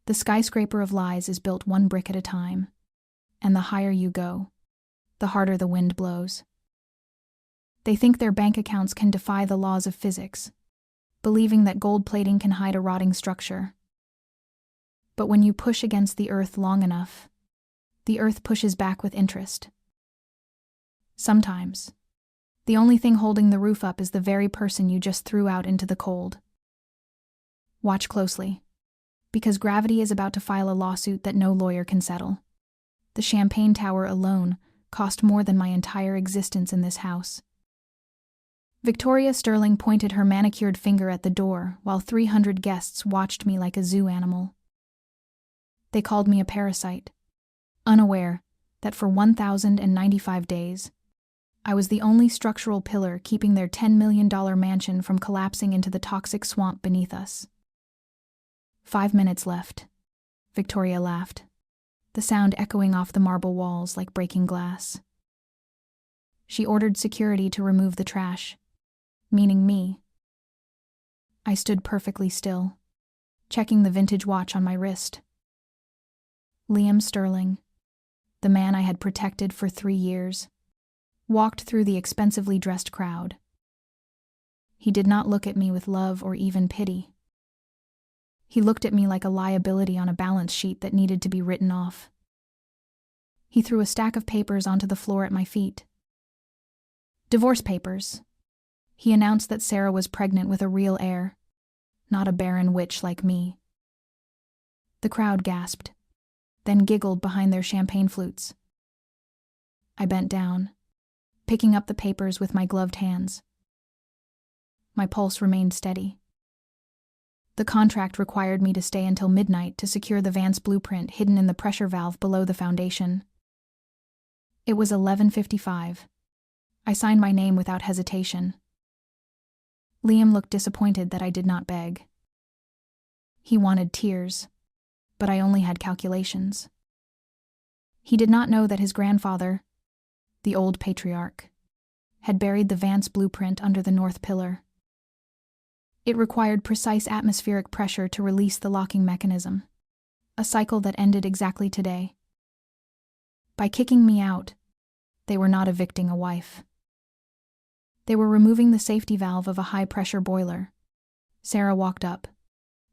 The skyscraper of lies is built one brick at a time, and the higher you go, the harder the wind blows. They think their bank accounts can defy the laws of physics, believing that gold plating can hide a rotting structure. But when you push against the earth long enough, the earth pushes back with interest. Sometimes, the only thing holding the roof up is the very person you just threw out into the cold. Watch closely, because gravity is about to file a lawsuit that no lawyer can settle. The Champagne Tower alone cost more than my entire existence in this house. Victoria Sterling pointed her manicured finger at the door while 300 guests watched me like a zoo animal. They called me a parasite, unaware that for 1,095 days, I was the only structural pillar keeping their $10 million mansion from collapsing into the toxic swamp beneath us. 5 minutes left, Victoria laughed, the sound echoing off the marble walls like breaking glass. She ordered security to remove the trash, meaning me. I stood perfectly still, checking the vintage watch on my wrist. Liam Sterling, the man I had protected for 3 years, walked through the expensively dressed crowd. He did not look at me with love or even pity. He looked at me like a liability on a balance sheet that needed to be written off. He threw a stack of papers onto the floor at my feet. Divorce papers. He announced that Sarah was pregnant with a real heir, not a barren witch like me. The crowd gasped, then giggled behind their champagne flutes. I bent down, picking up the papers with my gloved hands. My pulse remained steady. The contract required me to stay until midnight to secure the Vance blueprint hidden in the pressure valve below the foundation. It was 11:55. I signed my name without hesitation. Liam looked disappointed that I did not beg. He wanted tears, but I only had calculations. He did not know that his grandfather, the old patriarch, had buried the Vance blueprint under the north pillar. It required precise atmospheric pressure to release the locking mechanism, a cycle that ended exactly today. By kicking me out, they were not evicting a wife. They were removing the safety valve of a high-pressure boiler. Sarah walked up,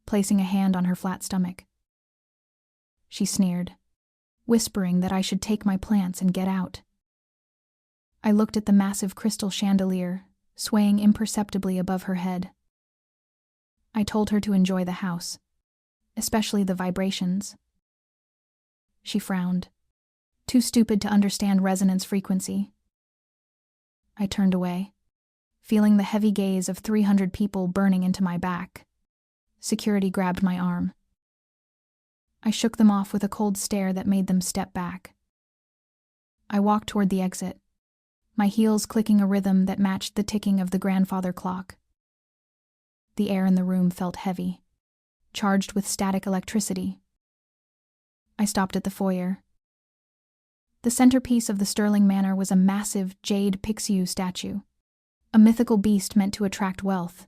placing a hand on her flat stomach. She sneered, whispering that I should take my plants and get out. I looked at the massive crystal chandelier, swaying imperceptibly above her head. I told her to enjoy the house, especially the vibrations. She frowned, too stupid to understand resonance frequency. I turned away, feeling the heavy gaze of 300 people burning into my back. Security grabbed my arm. I shook them off with a cold stare that made them step back. I walked toward the exit, my heels clicking a rhythm that matched the ticking of the grandfather clock. The air in the room felt heavy, charged with static electricity. I stopped at the foyer. The centerpiece of the Sterling Manor was a massive jade Pixiu statue, a mythical beast meant to attract wealth.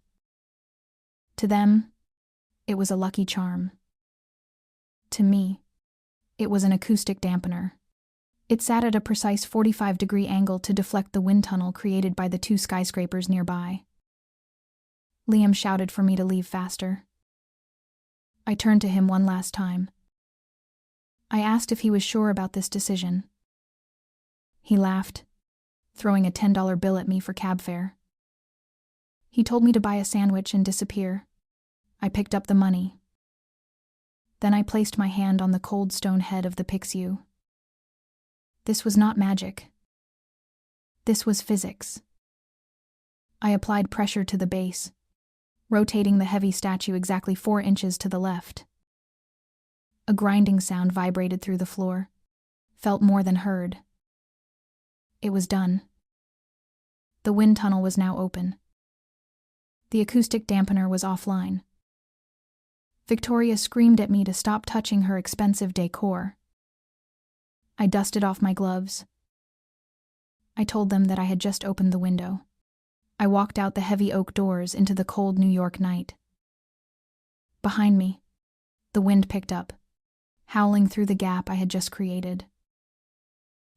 To them, it was a lucky charm. To me, it was an acoustic dampener. It sat at a precise 45-degree angle to deflect the wind tunnel created by the 2 skyscrapers nearby. Liam shouted for me to leave faster. I turned to him one last time. I asked if he was sure about this decision. He laughed, throwing a $10 bill at me for cab fare. He told me to buy a sandwich and disappear. I picked up the money. Then I placed my hand on the cold stone head of the Pixiu. This was not magic. This was physics. I applied pressure to the base, rotating the heavy statue exactly 4 inches to the left. A grinding sound vibrated through the floor, felt more than heard. It was done. The wind tunnel was now open. The acoustic dampener was offline. Victoria screamed at me to stop touching her expensive decor. I dusted off my gloves. I told them that I had just opened the window. I walked out the heavy oak doors into the cold New York night. Behind me, The wind picked up, howling through the gap I had just created.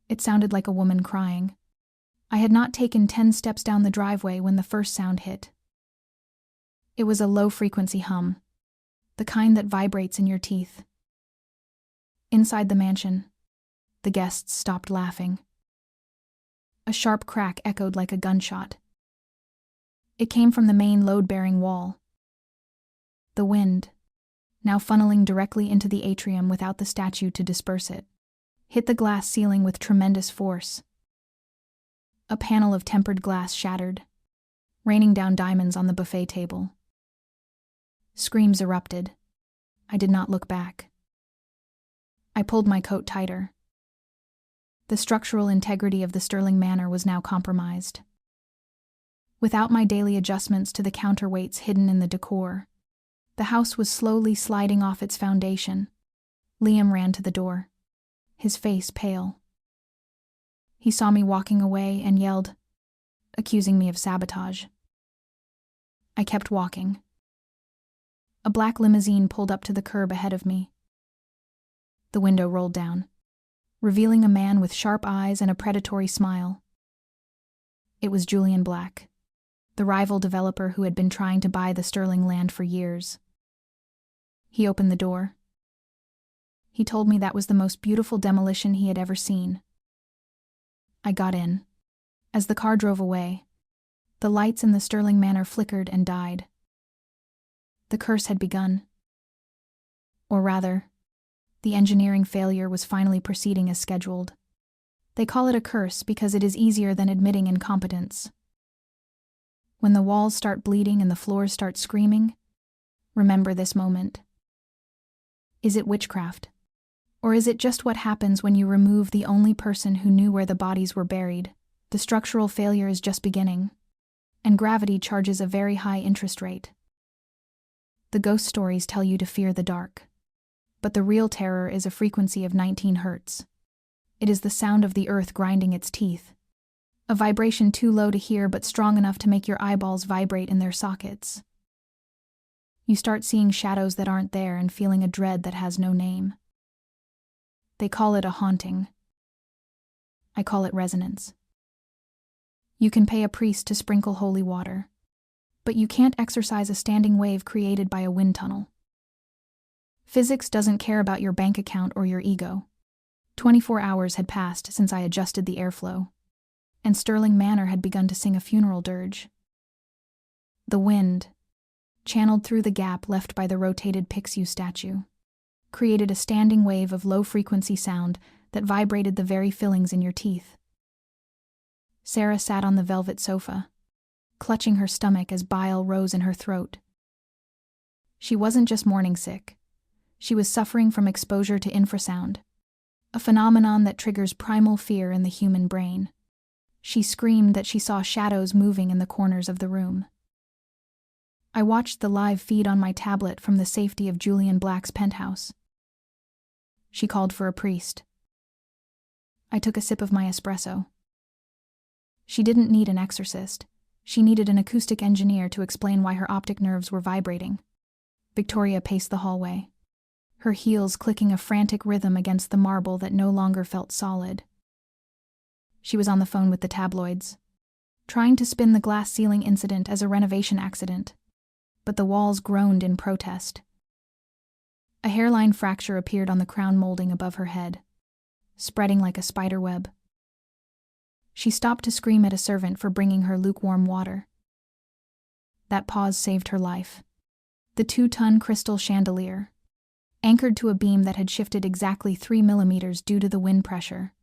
It sounded like a woman crying. I had not taken 10 steps down the driveway when the first sound hit. It was a low-frequency hum, the kind that vibrates in your teeth. Inside the mansion, the guests stopped laughing. A sharp crack echoed like a gunshot. It came from the main load-bearing wall. The wind, now funneling directly into the atrium without the statue to disperse it, hit the glass ceiling with tremendous force. A panel of tempered glass shattered, raining down diamonds on the buffet table. Screams erupted. I did not look back. I pulled my coat tighter. The structural integrity of the Sterling Manor was now compromised. Without my daily adjustments to the counterweights hidden in the decor, the house was slowly sliding off its foundation. Liam ran to the door, his face pale. He saw me walking away and yelled, accusing me of sabotage. I kept walking. A black limousine pulled up to the curb ahead of me. The window rolled down, revealing a man with sharp eyes and a predatory smile. It was Julian Black, the rival developer who had been trying to buy the Sterling land for years. He opened the door. He told me that was the most beautiful demolition he had ever seen. I got in. As the car drove away, the lights in the Sterling Manor flickered and died. The curse had begun. Or rather, the engineering failure was finally proceeding as scheduled. They call it a curse because it is easier than admitting incompetence. When the walls start bleeding and the floors start screaming, remember this moment. Is it witchcraft? Or is it just what happens when you remove the only person who knew where the bodies were buried? The structural failure is just beginning, and gravity charges a very high interest rate. The ghost stories tell you to fear the dark, but the real terror is a frequency of 19 hertz. It is the sound of the earth grinding its teeth, a vibration too low to hear but strong enough to make your eyeballs vibrate in their sockets. You start seeing shadows that aren't there and feeling a dread that has no name. They call it a haunting. I call it resonance. You can pay a priest to sprinkle holy water, but you can't exorcise a standing wave created by a wind tunnel. Physics doesn't care about your bank account or your ego. 24 hours had passed since I adjusted the airflow, and Sterling Manor had begun to sing a funeral dirge. The wind, channeled through the gap left by the rotated Pixiu statue, created a standing wave of low-frequency sound that vibrated the very fillings in your teeth. Sarah sat on the velvet sofa, clutching her stomach as bile rose in her throat. She wasn't just morning sick. She was suffering from exposure to infrasound, a phenomenon that triggers primal fear in the human brain. She screamed that she saw shadows moving in the corners of the room. I watched the live feed on my tablet from the safety of Julian Black's penthouse. She called for a priest. I took a sip of my espresso. She didn't need an exorcist. She needed an acoustic engineer to explain why her optic nerves were vibrating. Victoria paced the hallway, her heels clicking a frantic rhythm against the marble that no longer felt solid. She was on the phone with the tabloids, trying to spin the glass ceiling incident as a renovation accident, but the walls groaned in protest. A hairline fracture appeared on the crown molding above her head, spreading like a spider web. She stopped to scream at a servant for bringing her lukewarm water. That pause saved her life. The 2-ton crystal chandelier, anchored to a beam that had shifted exactly 3 millimeters due to the wind pressure,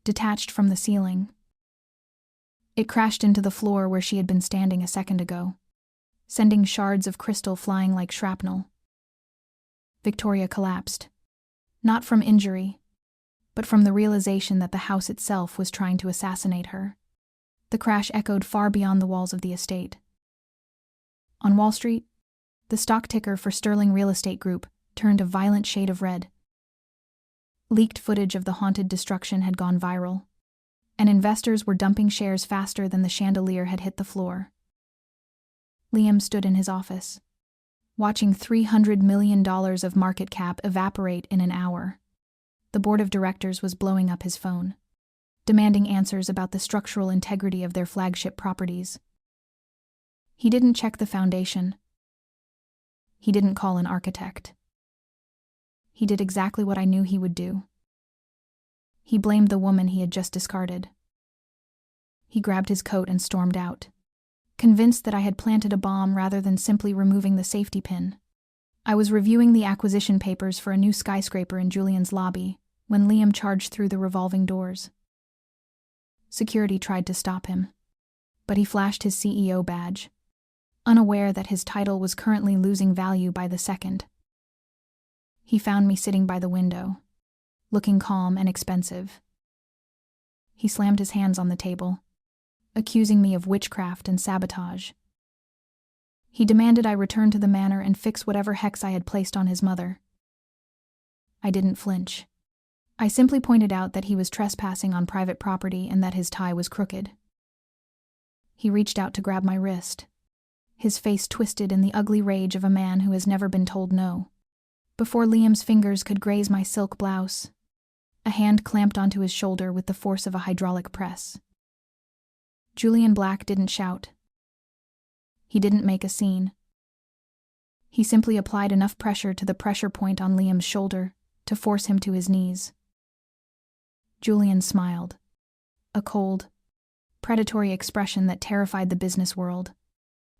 detached from the ceiling. It crashed into the floor where she had been standing a second ago, sending shards of crystal flying like shrapnel. Victoria collapsed, not from injury, but from the realization that the house itself was trying to assassinate her. The crash echoed far beyond the walls of the estate. On Wall Street, the stock ticker for Sterling Real Estate Group turned a violent shade of red. Leaked footage of the haunted destruction had gone viral, and investors were dumping shares faster than the chandelier had hit the floor. Liam stood in his office, watching $300 million of market cap evaporate in an hour. The board of directors was blowing up his phone, demanding answers about the structural integrity of their flagship properties. He didn't check the foundation. He didn't call an architect. He did exactly what I knew he would do. He blamed the woman he had just discarded. He grabbed his coat and stormed out, convinced that I had planted a bomb rather than simply removing the safety pin. I was reviewing the acquisition papers for a new skyscraper in Julian's lobby when Liam charged through the revolving doors. Security tried to stop him, but he flashed his CEO badge, unaware that his title was currently losing value by the second. He found me sitting by the window, looking calm and expensive. He slammed his hands on the table, accusing me of witchcraft and sabotage. He demanded I return to the manor and fix whatever hex I had placed on his mother. I didn't flinch. I simply pointed out that he was trespassing on private property and that his tie was crooked. He reached out to grab my wrist, his face twisted in the ugly rage of a man who has never been told no. Before Liam's fingers could graze my silk blouse, a hand clamped onto his shoulder with the force of a hydraulic press. Julian Black didn't shout. He didn't make a scene. He simply applied enough pressure to the pressure point on Liam's shoulder to force him to his knees. Julian smiled, a cold, predatory expression that terrified the business world.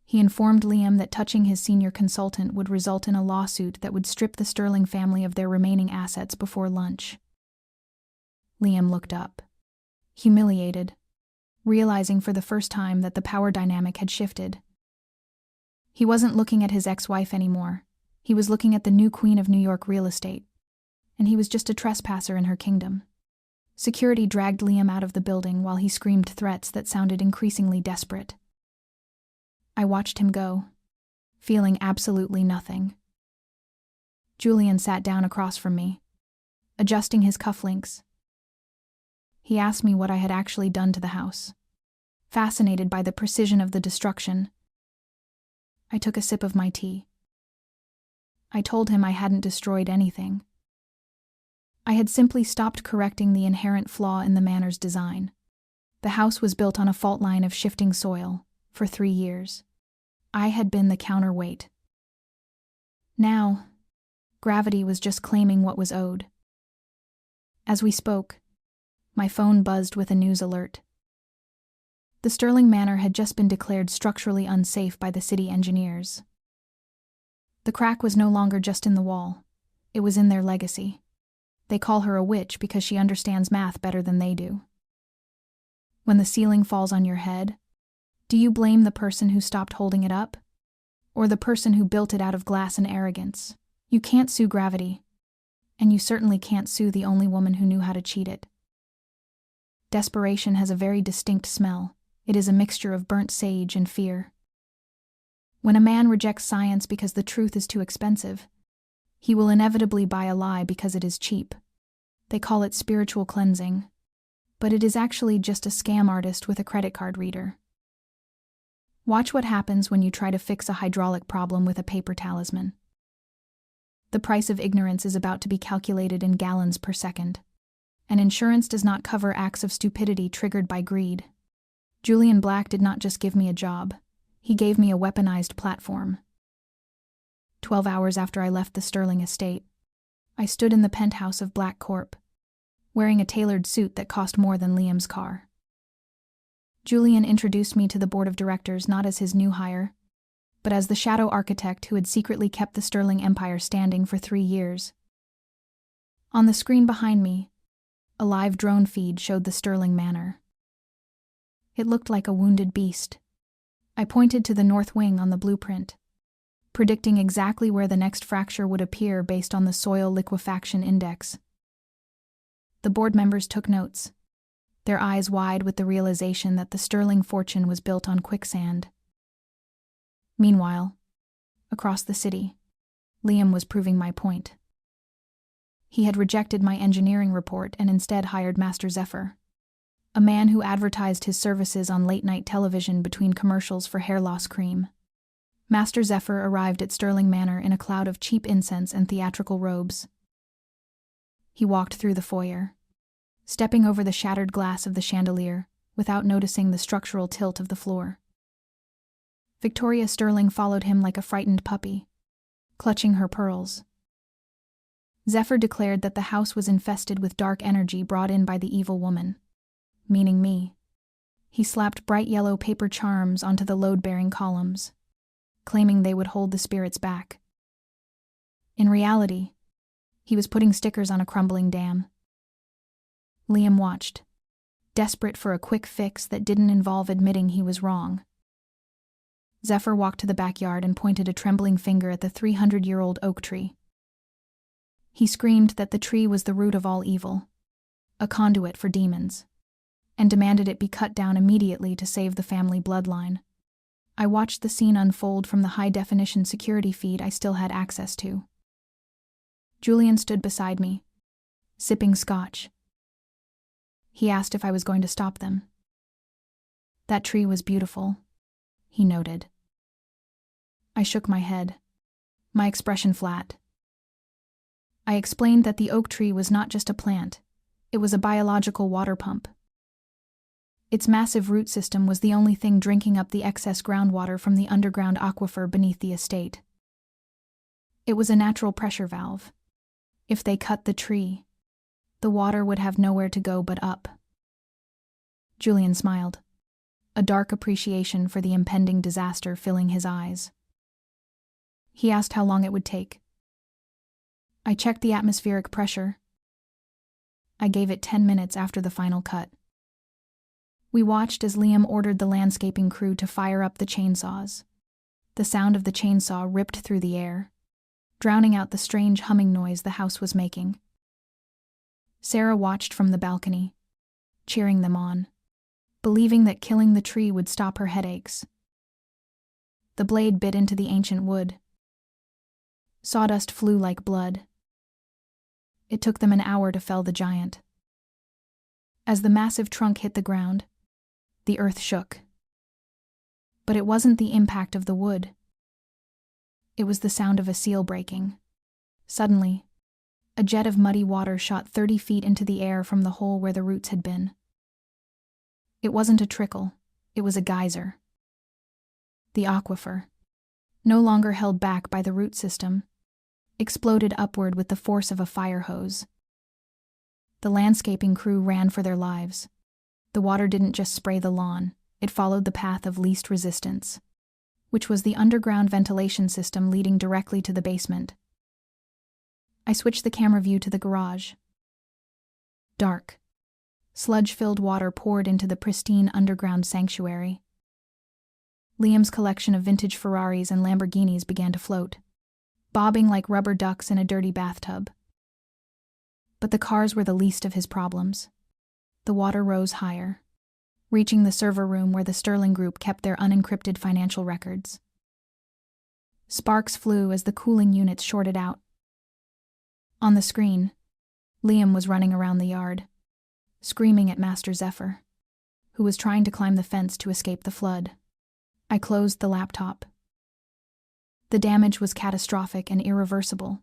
He informed Liam that touching his senior consultant would result in a lawsuit that would strip the Sterling family of their remaining assets before lunch. Liam looked up, humiliated, realizing for the first time that the power dynamic had shifted. He wasn't looking at his ex-wife anymore. He was looking at the new queen of New York real estate, and he was just a trespasser in her kingdom. Security dragged Liam out of the building while he screamed threats that sounded increasingly desperate. I watched him go, feeling absolutely nothing. Julian sat down across from me, adjusting his cufflinks. He asked me what I had actually done to the house, fascinated by the precision of the destruction. I took a sip of my tea. I told him I hadn't destroyed anything. I had simply stopped correcting the inherent flaw in the manor's design. The house was built on a fault line of shifting soil for 3 years. I had been the counterweight. Now, gravity was just claiming what was owed. As we spoke, my phone buzzed with a news alert. The Sterling Manor had just been declared structurally unsafe by the city engineers. The crack was no longer just in the wall, it was in their legacy. They call her a witch because she understands math better than they do. When the ceiling falls on your head, do you blame the person who stopped holding it up? Or the person who built it out of glass and arrogance? You can't sue gravity, and you certainly can't sue the only woman who knew how to cheat it. Desperation has a very distinct smell. It is a mixture of burnt sage and fear. When a man rejects science because the truth is too expensive, he will inevitably buy a lie because it is cheap. They call it spiritual cleansing, but it is actually just a scam artist with a credit card reader. Watch what happens when you try to fix a hydraulic problem with a paper talisman. The price of ignorance is about to be calculated in gallons per second, and insurance does not cover acts of stupidity triggered by greed. Julian Black did not just give me a job, he gave me a weaponized platform. 12 hours after I left the Sterling estate, I stood in the penthouse of Black Corp, wearing a tailored suit that cost more than Liam's car. Julian introduced me to the board of directors not as his new hire, but as the shadow architect who had secretly kept the Sterling Empire standing for 3 years. On the screen behind me, a live drone feed showed the Sterling Manor. It looked like a wounded beast. I pointed to the north wing on the blueprint, predicting exactly where the next fracture would appear based on the soil liquefaction index. The board members took notes, their eyes wide with the realization that the Sterling fortune was built on quicksand. Meanwhile, across the city, Liam was proving my point. He had rejected my engineering report and instead hired Master Zephyr, a man who advertised his services on late-night television between commercials for hair loss cream. Master Zephyr arrived at Sterling Manor in a cloud of cheap incense and theatrical robes. He walked through the foyer, stepping over the shattered glass of the chandelier without noticing the structural tilt of the floor. Victoria Sterling followed him like a frightened puppy, clutching her pearls. Zephyr declared that the house was infested with dark energy brought in by the evil woman, meaning me. He slapped bright yellow paper charms onto the load-bearing columns, claiming they would hold the spirits back. In reality, he was putting stickers on a crumbling dam. Liam watched, desperate for a quick fix that didn't involve admitting he was wrong. Zephyr walked to the backyard and pointed a trembling finger at the 300-year-old oak tree. He screamed that the tree was the root of all evil, a conduit for demons, and demanded it be cut down immediately to save the family bloodline. I watched the scene unfold from the high-definition security feed I still had access to. Julian stood beside me, sipping scotch. He asked if I was going to stop them. That tree was beautiful, he noted. I shook my head, my expression flat. I explained that the oak tree was not just a plant, it was a biological water pump. Its massive root system was the only thing drinking up the excess groundwater from the underground aquifer beneath the estate. It was a natural pressure valve. If they cut the tree, the water would have nowhere to go but up. Julian smiled, a dark appreciation for the impending disaster filling his eyes. He asked how long it would take. I checked the atmospheric pressure. I gave it 10 minutes after the final cut. We watched as Liam ordered the landscaping crew to fire up the chainsaws. The sound of the chainsaw ripped through the air, drowning out the strange humming noise the house was making. Sarah watched from the balcony, cheering them on, believing that killing the tree would stop her headaches. The blade bit into the ancient wood. Sawdust flew like blood. It took them an hour to fell the giant. As the massive trunk hit the ground, the earth shook. But it wasn't the impact of the wood. It was the sound of a seal breaking. Suddenly, a jet of muddy water shot 30 feet into the air from the hole where the roots had been. It wasn't a trickle, it was a geyser. The aquifer, no longer held back by the root system, exploded upward with the force of a fire hose. The landscaping crew ran for their lives. The water didn't just spray the lawn, it followed the path of least resistance, which was the underground ventilation system leading directly to the basement. I switched the camera view to the garage. Dark. Sludge-filled water poured into the pristine underground sanctuary. Liam's collection of vintage Ferraris and Lamborghinis began to float, bobbing like rubber ducks in a dirty bathtub. But the cars were the least of his problems. The water rose higher, reaching the server room where the Sterling Group kept their unencrypted financial records. Sparks flew as the cooling units shorted out. On the screen, Liam was running around the yard, screaming at Master Zephyr, who was trying to climb the fence to escape the flood. I closed the laptop. The damage was catastrophic and irreversible.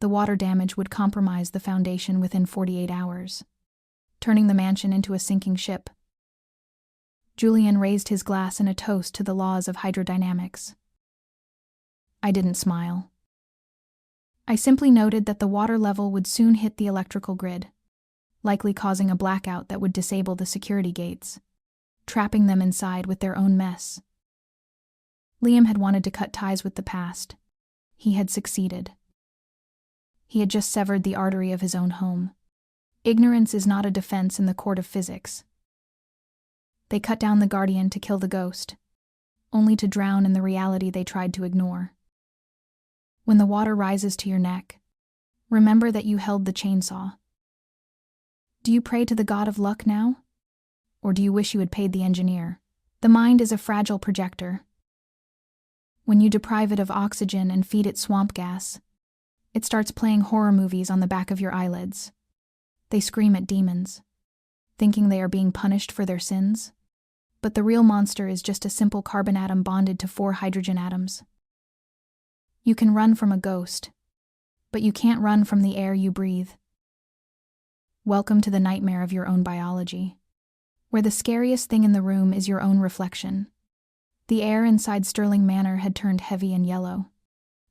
The water damage would compromise the foundation within 48 hours, turning the mansion into a sinking ship. Julian raised his glass in a toast to the laws of hydrodynamics. I didn't smile. I simply noted that the water level would soon hit the electrical grid, likely causing a blackout that would disable the security gates, trapping them inside with their own mess. Liam had wanted to cut ties with the past. He had succeeded. He had just severed the artery of his own home. Ignorance is not a defense in the court of physics. They cut down the guardian to kill the ghost, only to drown in the reality they tried to ignore. When the water rises to your neck, remember that you held the chainsaw. Do you pray to the god of luck now? Or do you wish you had paid the engineer? The mind is a fragile projector. When you deprive it of oxygen and feed it swamp gas, it starts playing horror movies on the back of your eyelids. They scream at demons, thinking they are being punished for their sins, But the real monster is just a simple carbon atom bonded to 4 hydrogen atoms. You can run from a ghost, but you can't run from the air you breathe. Welcome to the nightmare of your own biology, where the scariest thing in the room is your own reflection. The air inside Sterling Manor had turned heavy and yellow,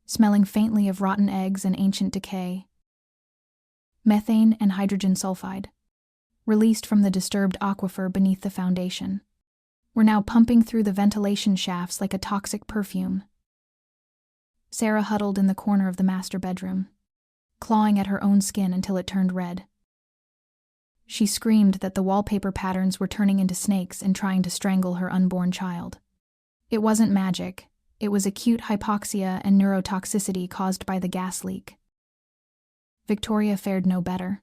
smelling faintly of rotten eggs and ancient decay. Methane and hydrogen sulfide, released from the disturbed aquifer beneath the foundation, were now pumping through the ventilation shafts like a toxic perfume. Sarah huddled in the corner of the master bedroom, clawing at her own skin until it turned red. She screamed that the wallpaper patterns were turning into snakes and trying to strangle her unborn child. It wasn't magic, it was acute hypoxia and neurotoxicity caused by the gas leak. Victoria fared no better.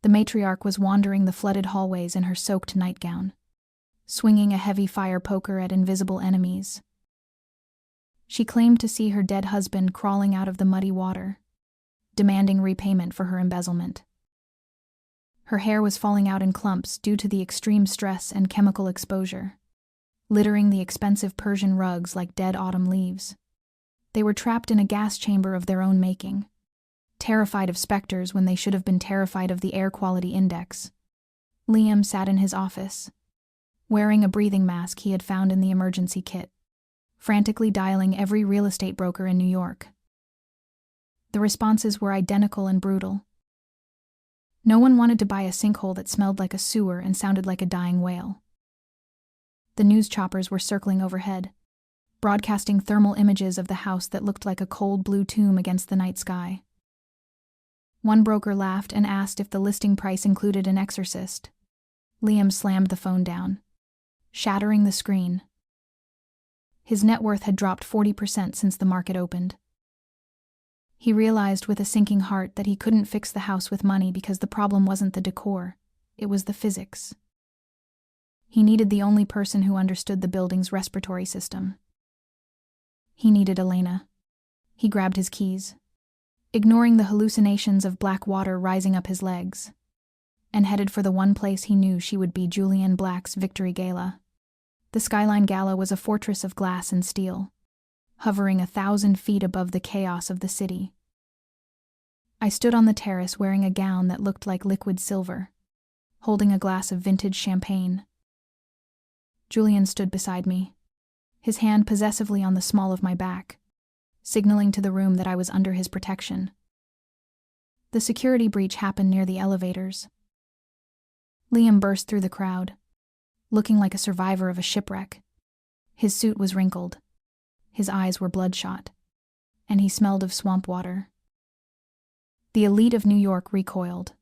The matriarch was wandering the flooded hallways in her soaked nightgown, swinging a heavy fire poker at invisible enemies. She claimed to see her dead husband crawling out of the muddy water, demanding repayment for her embezzlement. Her hair was falling out in clumps due to the extreme stress and chemical exposure, littering the expensive Persian rugs like dead autumn leaves. They were trapped in a gas chamber of their own making, terrified of specters when they should have been terrified of the air quality index. Liam sat in his office, wearing a breathing mask he had found in the emergency kit, frantically dialing every real estate broker in New York. The responses were identical and brutal. No one wanted to buy a sinkhole that smelled like a sewer and sounded like a dying whale. The news choppers were circling overhead, broadcasting thermal images of the house that looked like a cold blue tomb against the night sky. One broker laughed and asked if the listing price included an exorcist. Liam slammed the phone down, shattering the screen. His net worth had dropped 40% since the market opened. He realized with a sinking heart that he couldn't fix the house with money because the problem wasn't the decor, it was the physics. He needed the only person who understood the building's respiratory system. He needed Elena. He grabbed his keys, ignoring the hallucinations of black water rising up his legs, and headed for the one place he knew she would be: Julian Black's Victory Gala. The Skyline Gala was a fortress of glass and steel, hovering 1,000 feet above the chaos of the city. I stood on the terrace wearing a gown that looked like liquid silver, holding a glass of vintage champagne. Julian stood beside me, his hand possessively on the small of my back, signaling to the room that I was under his protection. The security breach happened near the elevators. Liam burst through the crowd, looking like a survivor of a shipwreck. His suit was wrinkled, his eyes were bloodshot, and he smelled of swamp water. The elite of New York recoiled,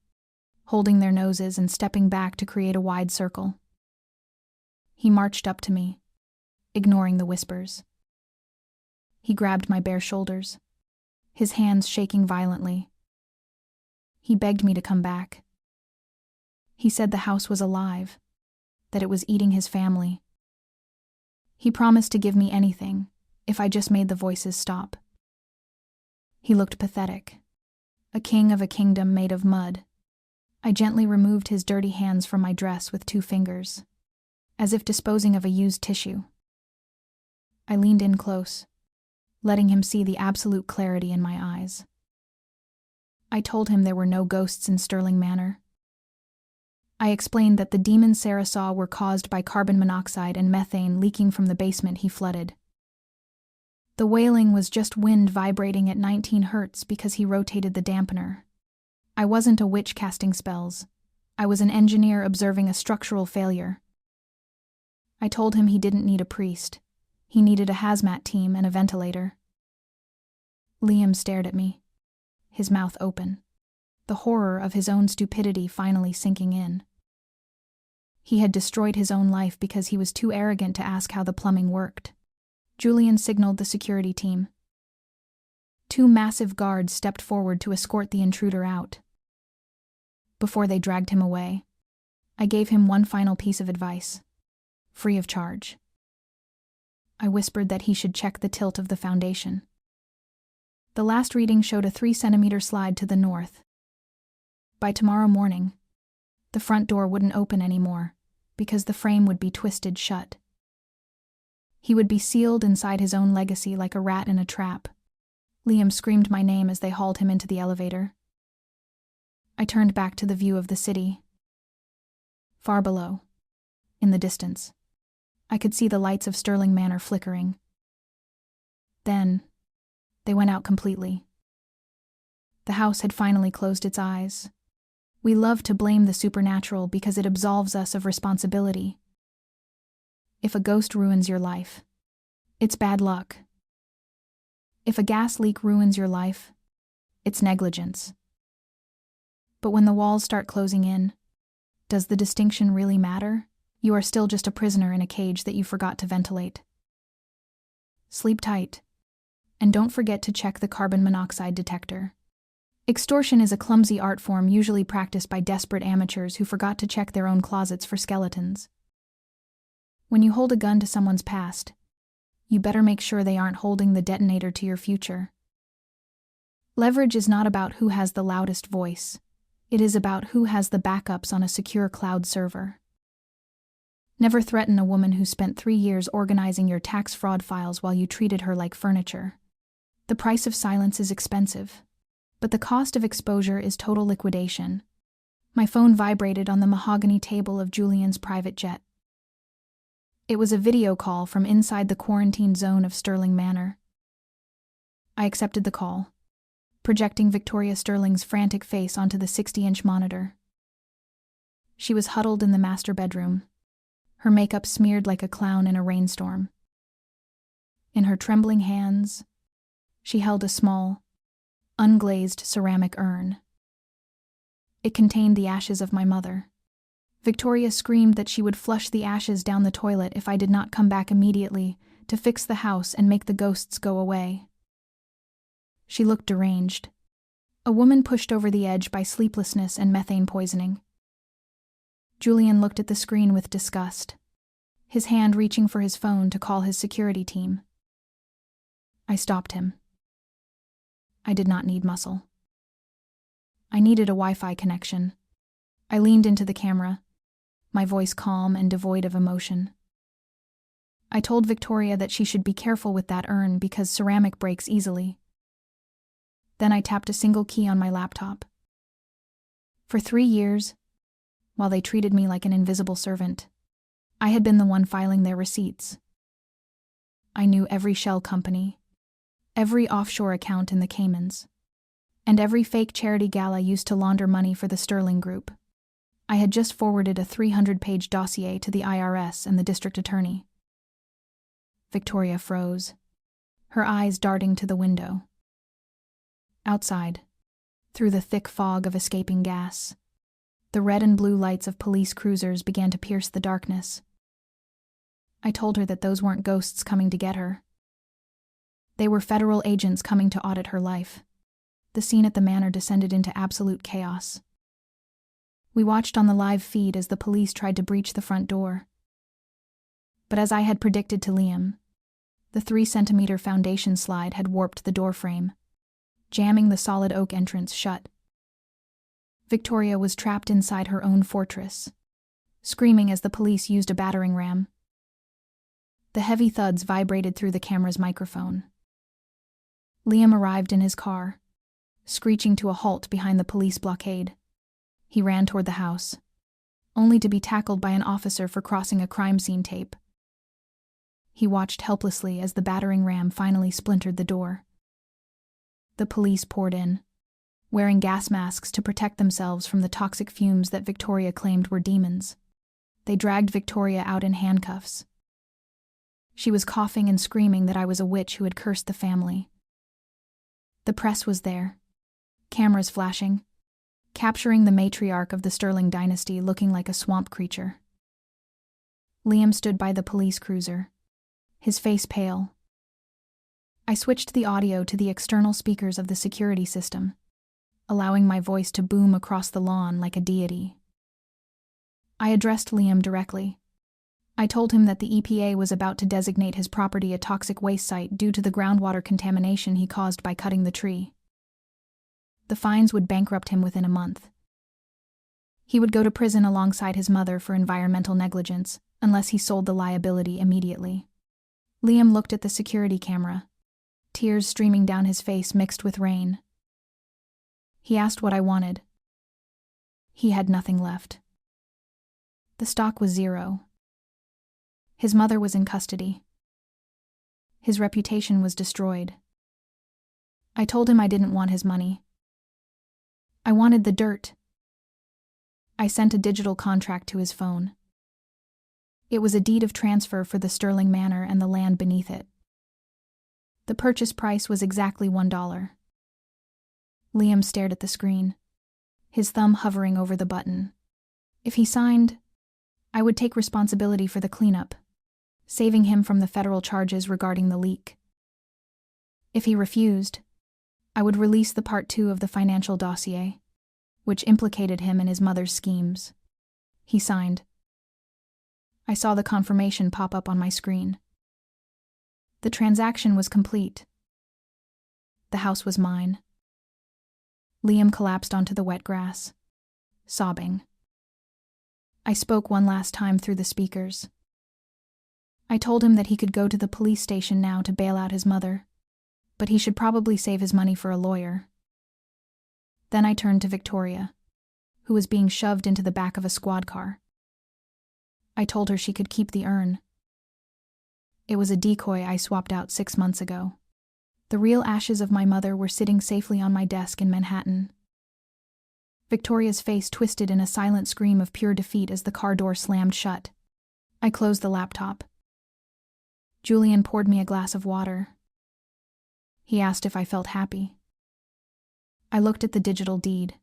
holding their noses and stepping back to create a wide circle. He marched up to me, ignoring the whispers. He grabbed my bare shoulders, his hands shaking violently. He begged me to come back. He said the house was alive, that it was eating his family. He promised to give me anything, if I just made the voices stop. He looked pathetic, a king of a kingdom made of mud. I gently removed his dirty hands from my dress with 2 fingers, as if disposing of a used tissue. I leaned in close, letting him see the absolute clarity in my eyes. I told him there were no ghosts in Sterling Manor. I explained that the demons Sarah saw were caused by carbon monoxide and methane leaking from the basement he flooded. The wailing was just wind vibrating at 19 hertz because he rotated the dampener. I wasn't a witch casting spells. I was an engineer observing a structural failure. I told him he didn't need a priest. He needed a hazmat team and a ventilator. Liam stared at me, his mouth open, the horror of his own stupidity finally sinking in. He had destroyed his own life because he was too arrogant to ask how the plumbing worked. Julian signaled the security team. 2 massive guards stepped forward to escort the intruder out. Before they dragged him away, I gave him one final piece of advice, free of charge. I whispered that he should check the tilt of the foundation. The last reading showed a 3-centimeter slide to the north. By tomorrow morning, the front door wouldn't open anymore, because the frame would be twisted shut. He would be sealed inside his own legacy like a rat in a trap. Liam screamed my name as they hauled him into the elevator. I turned back to the view of the city. Far below, in the distance, I could see the lights of Sterling Manor flickering. Then, they went out completely. The house had finally closed its eyes. We love to blame the supernatural because it absolves us of responsibility. If a ghost ruins your life, it's bad luck. If a gas leak ruins your life, it's negligence. But when the walls start closing in, does the distinction really matter? You are still just a prisoner in a cage that you forgot to ventilate. Sleep tight, and don't forget to check the carbon monoxide detector. Extortion is a clumsy art form usually practiced by desperate amateurs who forgot to check their own closets for skeletons. When you hold a gun to someone's past, you better make sure they aren't holding the detonator to your future. Leverage is not about who has the loudest voice. It is about who has the backups on a secure cloud server. Never threaten a woman who spent 3 years organizing your tax fraud files while you treated her like furniture. The price of silence is expensive, but the cost of exposure is total liquidation. My phone vibrated on the mahogany table of Julian's private jet. It was a video call from inside the quarantine zone of Sterling Manor. I accepted the call, projecting Victoria Sterling's frantic face onto the 60-inch monitor. She was huddled in the master bedroom, her makeup smeared like a clown in a rainstorm. In her trembling hands, she held a small, unglazed ceramic urn. It contained the ashes of my mother. Victoria screamed that she would flush the ashes down the toilet if I did not come back immediately to fix the house and make the ghosts go away. She looked deranged, a woman pushed over the edge by sleeplessness and methane poisoning. Julian looked at the screen with disgust, his hand reaching for his phone to call his security team. I stopped him. I did not need muscle. I needed a Wi-Fi connection. I leaned into the camera, my voice calm and devoid of emotion. I told Victoria that she should be careful with that urn because ceramic breaks easily. Then I tapped a single key on my laptop. For 3 years, while they treated me like an invisible servant, I had been the one filing their receipts. I knew every shell company, every offshore account in the Caymans, and every fake charity gala used to launder money for the Sterling Group. I had just forwarded a 300-page dossier to the IRS and the district attorney. Victoria froze, her eyes darting to the window. Outside, through the thick fog of escaping gas, the red and blue lights of police cruisers began to pierce the darkness. I told her that those weren't ghosts coming to get her. They were federal agents coming to audit her life. The scene at the manor descended into absolute chaos. We watched on the live feed as the police tried to breach the front door. But as I had predicted to Liam, the 3-centimeter foundation slide had warped the door frame, jamming the solid oak entrance shut. Victoria was trapped inside her own fortress, screaming as the police used a battering ram. The heavy thuds vibrated through the camera's microphone. Liam arrived in his car, screeching to a halt behind the police blockade. He ran toward the house, only to be tackled by an officer for crossing a crime scene tape. He watched helplessly as the battering ram finally splintered the door. The police poured in, wearing gas masks to protect themselves from the toxic fumes that Victoria claimed were demons. They dragged Victoria out in handcuffs. She was coughing and screaming that I was a witch who had cursed the family. The press was there, cameras flashing, capturing the matriarch of the Sterling dynasty looking like a swamp creature. Liam stood by the police cruiser, his face pale. I switched the audio to the external speakers of the security system, allowing my voice to boom across the lawn like a deity. I addressed Liam directly. I told him that the EPA was about to designate his property a toxic waste site due to the groundwater contamination he caused by cutting the tree. The fines would bankrupt him within a month. He would go to prison alongside his mother for environmental negligence, unless he sold the liability immediately. Liam looked at the security camera, tears streaming down his face mixed with rain. He asked what I wanted. He had nothing left. The stock was zero. His mother was in custody. His reputation was destroyed. I told him I didn't want his money. I wanted the dirt. I sent a digital contract to his phone. It was a deed of transfer for the Sterling Manor and the land beneath it. The purchase price was exactly $1. Liam stared at the screen, his thumb hovering over the button. If he signed, I would take responsibility for the cleanup, saving him from the federal charges regarding the leak. If he refused, I would release the Part 2 of the financial dossier, which implicated him in his mother's schemes. He signed. I saw the confirmation pop up on my screen. The transaction was complete. The house was mine. Liam collapsed onto the wet grass, sobbing. I spoke one last time through the speakers. I told him that he could go to the police station now to bail out his mother, but he should probably save his money for a lawyer. Then I turned to Victoria, who was being shoved into the back of a squad car. I told her she could keep the urn. It was a decoy I swapped out 6 months ago. The real ashes of my mother were sitting safely on my desk in Manhattan. Victoria's face twisted in a silent scream of pure defeat as the car door slammed shut. I closed the laptop. Julian poured me a glass of water. He asked if I felt happy. I looked at the digital deed.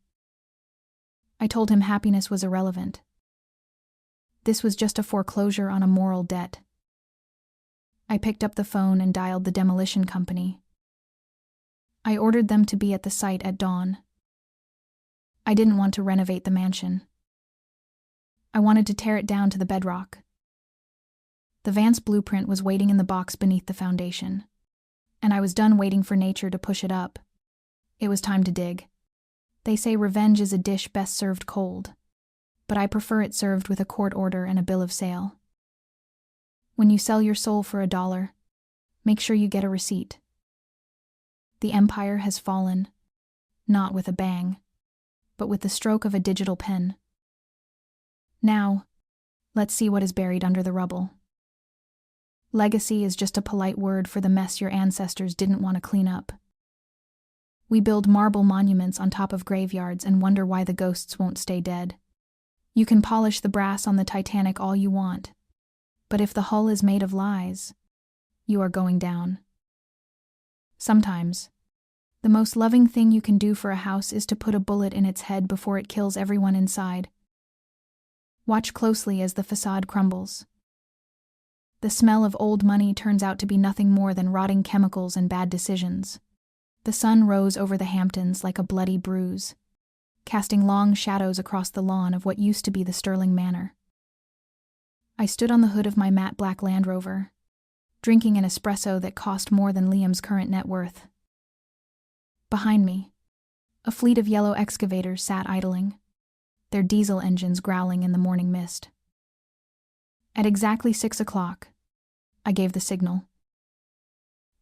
I told him happiness was irrelevant. This was just a foreclosure on a moral debt. I picked up the phone and dialed the demolition company. I ordered them to be at the site at dawn. I didn't want to renovate the mansion. I wanted to tear it down to the bedrock. The Vance blueprint was waiting in the box beneath the foundation, and I was done waiting for nature to push it up. It was time to dig. They say revenge is a dish best served cold, but I prefer it served with a court order and a bill of sale. When you sell your soul for $1, make sure you get a receipt. The empire has fallen, not with a bang, but with the stroke of a digital pen. Now, let's see what is buried under the rubble. Legacy is just a polite word for the mess your ancestors didn't want to clean up. We build marble monuments on top of graveyards and wonder why the ghosts won't stay dead. You can polish the brass on the Titanic all you want, but if the hull is made of lies, you are going down. Sometimes, the most loving thing you can do for a house is to put a bullet in its head before it kills everyone inside. Watch closely as the facade crumbles. The smell of old money turns out to be nothing more than rotting chemicals and bad decisions. The sun rose over the Hamptons like a bloody bruise, casting long shadows across the lawn of what used to be the Sterling Manor. I stood on the hood of my matte black Land Rover, drinking an espresso that cost more than Liam's current net worth. Behind me, a fleet of yellow excavators sat idling, their diesel engines growling in the morning mist. At exactly 6 o'clock, I gave the signal.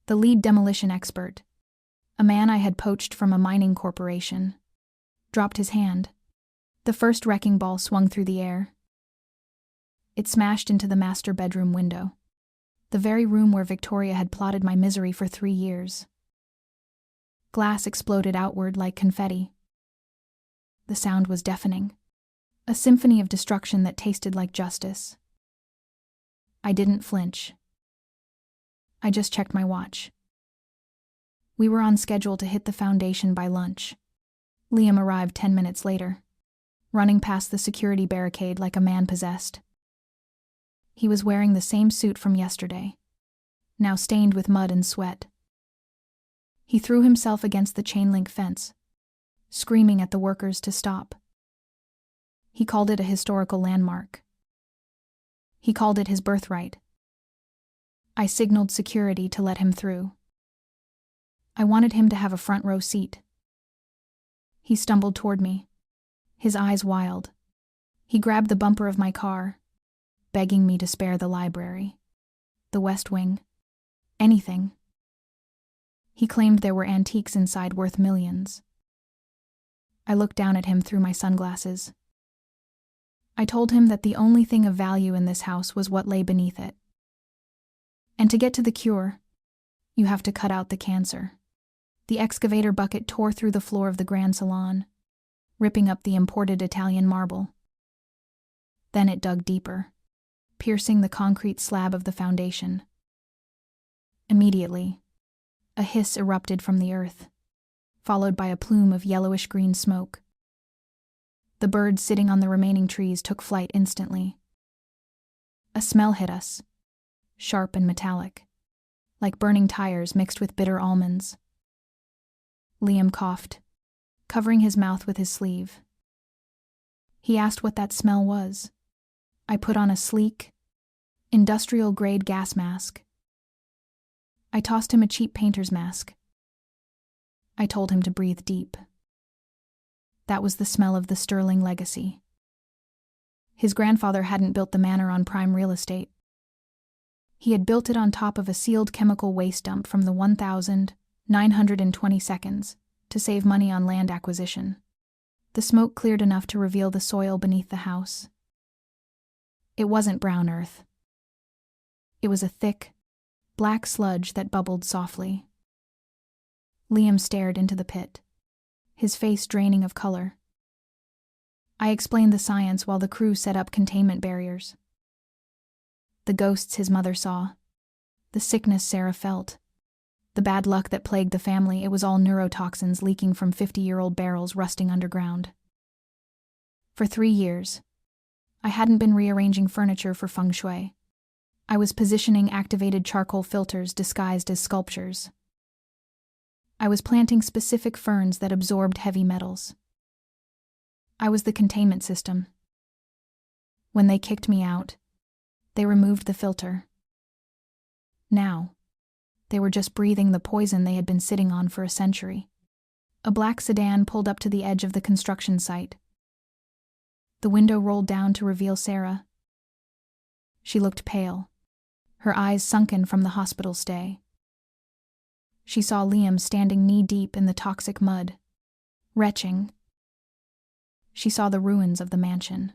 The lead demolition expert, a man I had poached from a mining corporation, dropped his hand. The first wrecking ball swung through the air. It smashed into the master bedroom window, the very room where Victoria had plotted my misery for 3 years. Glass exploded outward like confetti. The sound was deafening, a symphony of destruction that tasted like justice. I didn't flinch. I just checked my watch. We were on schedule to hit the foundation by lunch. Liam arrived 10 minutes later, running past the security barricade like a man possessed. He was wearing the same suit from yesterday, now stained with mud and sweat. He threw himself against the chain-link fence, screaming at the workers to stop. He called it a historical landmark. He called it his birthright. I signaled security to let him through. I wanted him to have a front row seat. He stumbled toward me, his eyes wild, He grabbed the bumper of my car, begging me to spare the library, the West Wing, anything. He claimed there were antiques inside worth millions. I looked down at him through my sunglasses. I told him that the only thing of value in this house was what lay beneath it. And to get to the cure, you have to cut out the cancer. The excavator bucket tore through the floor of the Grand Salon, ripping up the imported Italian marble. Then it dug deeper, piercing the concrete slab of the foundation. Immediately, a hiss erupted from the earth, followed by a plume of yellowish-green smoke. The birds sitting on the remaining trees took flight instantly. A smell hit us, sharp and metallic, like burning tires mixed with bitter almonds. Liam coughed, covering his mouth with his sleeve. He asked what that smell was. I put on a sleek, industrial-grade gas mask. I tossed him a cheap painter's mask. I told him to breathe deep. That was the smell of the Sterling legacy. His grandfather hadn't built the manor on prime real estate. He had built it on top of a sealed chemical waste dump from the 1,922nd to save money on land acquisition. The smoke cleared enough to reveal the soil beneath the house. It wasn't brown earth. It was a thick, black sludge that bubbled softly. Liam stared into the pit, his face draining of color. I explained the science while the crew set up containment barriers. The ghosts his mother saw, the sickness Sarah felt, the bad luck that plagued the family, it was all neurotoxins leaking from 50-year-old barrels rusting underground. For 3 years, I hadn't been rearranging furniture for feng shui. I was positioning activated charcoal filters disguised as sculptures. I was planting specific ferns that absorbed heavy metals. I was the containment system. When they kicked me out, they removed the filter. Now, they were just breathing the poison they had been sitting on for a century. A black sedan pulled up to the edge of the construction site. The window rolled down to reveal Sarah. She looked pale, her eyes sunken from the hospital stay. She saw Liam standing knee-deep in the toxic mud, retching. She saw the ruins of the mansion.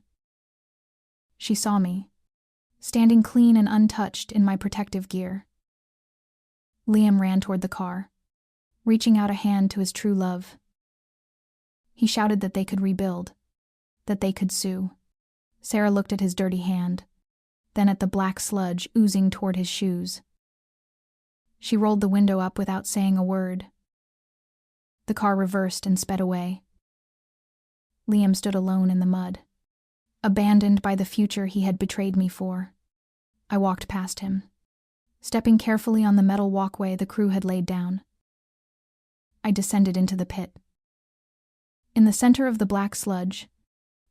She saw me, standing clean and untouched in my protective gear. Liam ran toward the car, reaching out a hand to his true love. He shouted that they could rebuild, that they could sue. Sarah looked at his dirty hand, then at the black sludge oozing toward his shoes. She rolled the window up without saying a word. The car reversed and sped away. Liam stood alone in the mud, abandoned by the future he had betrayed me for. I walked past him, stepping carefully on the metal walkway the crew had laid down. I descended into the pit. In the center of the black sludge,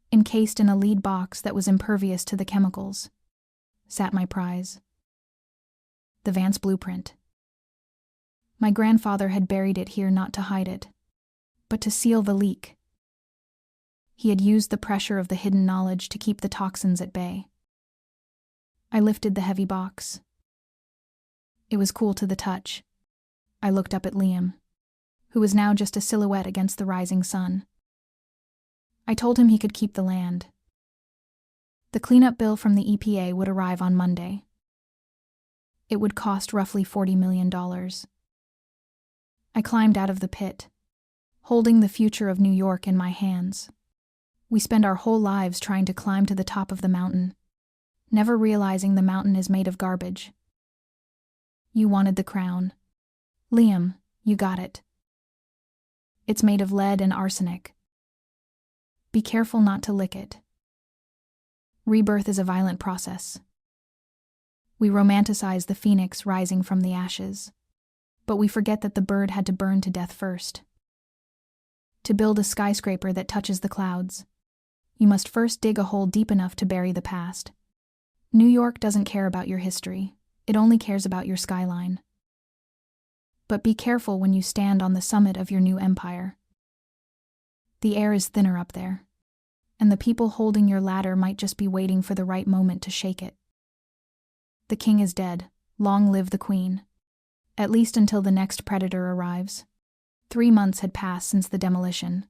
encased in a lead box that was impervious to the chemicals, sat my prize. The Vance blueprint. My grandfather had buried it here not to hide it, but to seal the leak. He had used the pressure of the hidden knowledge to keep the toxins at bay. I lifted the heavy box. It was cool to the touch. I looked up at Liam, who was now just a silhouette against the rising sun. I told him he could keep the land. The cleanup bill from the EPA would arrive on Monday. It would cost roughly $40 million. I climbed out of the pit, holding the future of New York in my hands. We spend our whole lives trying to climb to the top of the mountain, never realizing the mountain is made of garbage. You wanted the crown. Liam, you got it. It's made of lead and arsenic. Be careful not to lick it. Rebirth is a violent process. We romanticize the phoenix rising from the ashes, but we forget that the bird had to burn to death first. To build a skyscraper that touches the clouds, you must first dig a hole deep enough to bury the past. New York doesn't care about your history, it only cares about your skyline. But be careful when you stand on the summit of your new empire. The air is thinner up there. and the people holding your ladder might just be waiting for the right moment to shake it. The king is dead. Long live the queen. At least until the next predator arrives. 3 months had passed since the demolition,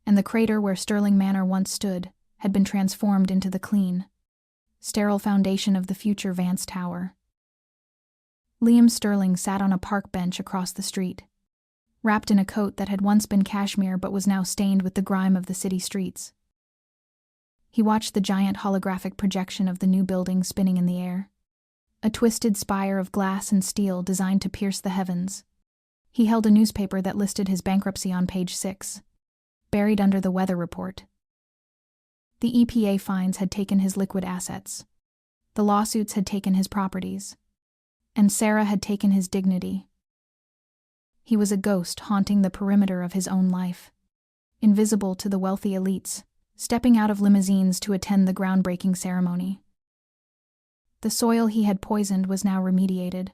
and the crater where Sterling Manor once stood had been transformed into the clean, sterile foundation of the future Vance Tower. Liam Sterling sat on a park bench across the street, wrapped in a coat that had once been cashmere but was now stained with the grime of the city streets. He watched the giant holographic projection of the new building spinning in the air, a twisted spire of glass and steel designed to pierce the heavens. He held a newspaper that listed his bankruptcy on page 6, buried under the weather report. The EPA fines had taken his liquid assets. The lawsuits had taken his properties. And Sarah had taken his dignity. He was a ghost haunting the perimeter of his own life, invisible to the wealthy elites, stepping out of limousines to attend the groundbreaking ceremony. The soil he had poisoned was now remediated,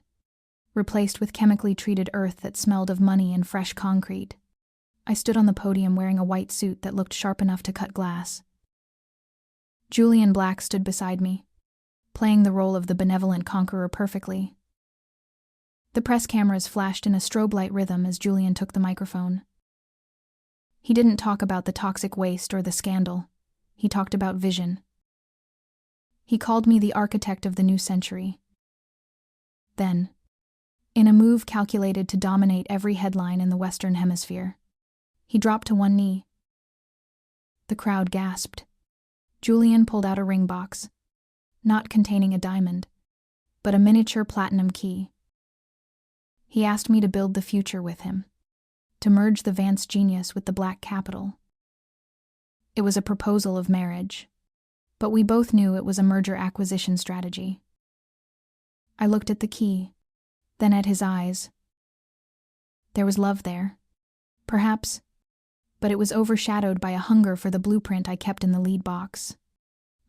replaced with chemically treated earth that smelled of money and fresh concrete. I stood on the podium wearing a white suit that looked sharp enough to cut glass. Julian Black stood beside me, playing the role of the benevolent conqueror perfectly. The press cameras flashed in a strobe light rhythm as Julian took the microphone. He didn't talk about the toxic waste or the scandal. He talked about vision. He called me the architect of the new century. Then, in a move calculated to dominate every headline in the Western Hemisphere, he dropped to one knee. The crowd gasped. Julian pulled out a ring box, not containing a diamond, but a miniature platinum key. He asked me to build the future with him, to merge the Vance genius with the Black capital. It was a proposal of marriage, but we both knew it was a merger-acquisition strategy. I looked at the key, then at his eyes. There was love there, perhaps, but it was overshadowed by a hunger for the blueprint I kept in the lead box.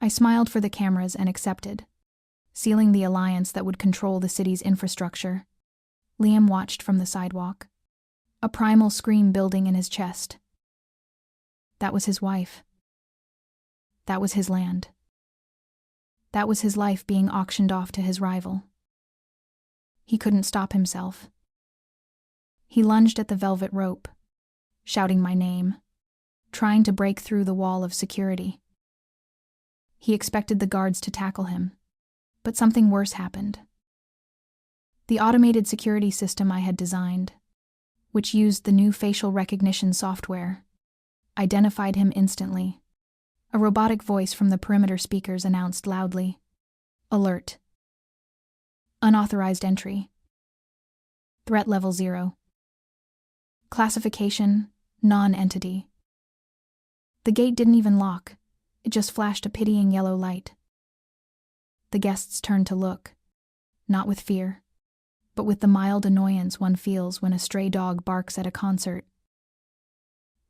I smiled for the cameras and accepted, sealing the alliance that would control the city's infrastructure. Liam watched from the sidewalk, a primal scream building in his chest. That was his wife. That was his land. That was his life being auctioned off to his rival. He couldn't stop himself. He lunged at the velvet rope, shouting my name, trying to break through the wall of security. He expected the guards to tackle him, but something worse happened. The automated security system I had designed, which used the new facial recognition software, identified him instantly. A robotic voice from the perimeter speakers announced loudly, "Alert. Unauthorized entry. Threat level 0. Classification, non-entity." The gate didn't even lock. It just flashed a pitying yellow light. The guests turned to look, not with fear, but with the mild annoyance one feels when a stray dog barks at a concert.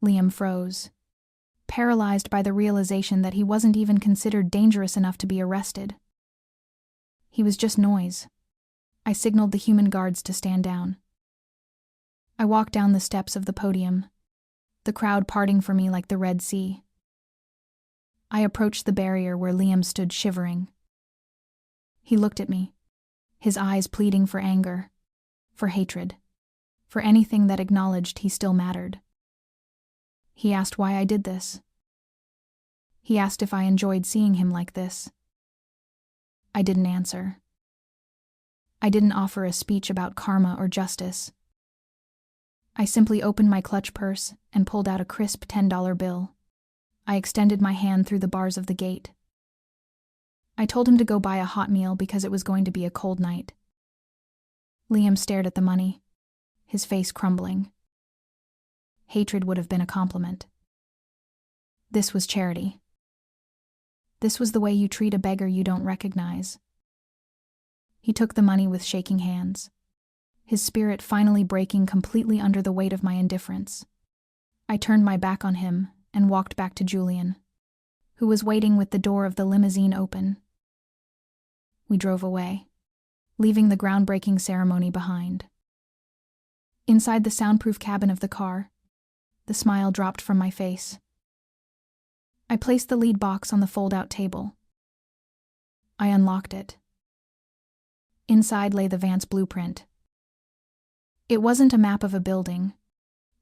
Liam froze, paralyzed by the realization that he wasn't even considered dangerous enough to be arrested. He was just noise. I signaled the human guards to stand down. I walked down the steps of the podium, the crowd parting for me like the Red Sea. I approached the barrier where Liam stood shivering. He looked at me, his eyes pleading for anger, for hatred, for anything that acknowledged he still mattered. He asked why I did this. He asked if I enjoyed seeing him like this. I didn't answer. I didn't offer a speech about karma or justice. I simply opened my clutch purse and pulled out a crisp $10 bill. I extended my hand through the bars of the gate. I told him to go buy a hot meal because it was going to be a cold night. Liam stared at the money, his face crumbling. Hatred would have been a compliment. This was charity. This was the way you treat a beggar you don't recognize. He took the money with shaking hands, his spirit finally breaking completely under the weight of my indifference. I turned my back on him and walked back to Julian, who was waiting with the door of the limousine open. We drove away, leaving the groundbreaking ceremony behind. Inside the soundproof cabin of the car, the smile dropped from my face. I placed the lead box on the fold-out table. I unlocked it. Inside lay the Vance blueprint. It wasn't a map of a building.